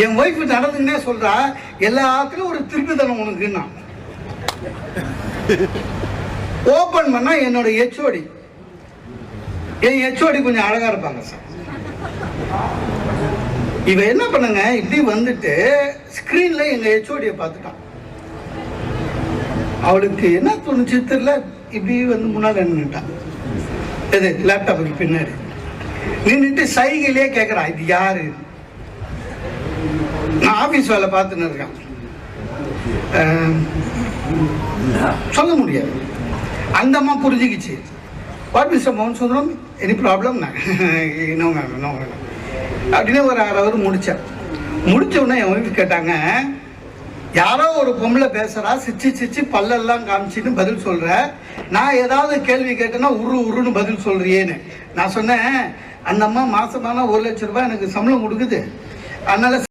என் wife நடந்துன்னே சொல்றா, எல்லாத்துக்கும் ஒரு திருப்பித்தனம் உனக்குன்னா. ஓபன் பண்ணா என்னோட ஹெச்ஓடி, என் ஹெச்ஓடி கொஞ்சம் அழகா இருப்பாங்க சார். இவ என்ன பண்ணுங்க, இப்படி வந்துட்டு ஸ்கிரீன்ல எங்க ஹெச்ஓடியை பார்த்துட்டான். அவளுக்கு என்ன தோணுச்சு தெரியல, இப்படி வந்து முன்னாடி நின்றுட்டான். இது லேப்டாப்புக்கு பின்னாடி நின்றுட்டு சைகையிலே கேட்குறான், இது யாரு? நான் ஆபீஸ் வேலை பார்த்துன்னு இருக்கேன், சொல்ல முடியாது. அந்த அம்மா புரிஞ்சுக்கிச்சு. வாட் மிஸ்டர் மோகன் சுந்தரம், எனி ப்ராப்ளம் அப்படின்னு ஒரு 1/2 hour முடித்தேன். முடிச்ச உடனே என் ஒய்ஃப் கேட்டாங்க, யாரோ ஒரு பொம்பளை பேசுகிறா, சிரிச்சு பல்லெல்லாம் காமிச்சின்னு பதில் சொல்கிற, நான் ஏதாவது கேள்வி கேட்டேன்னா உருன்னு பதில் சொல்கிறியேன்னு. நான் சொன்னேன், அந்த அம்மா மாதமான 1 லட்ச ரூபாய் எனக்கு சம்பளம் கொடுக்குது, அதனால்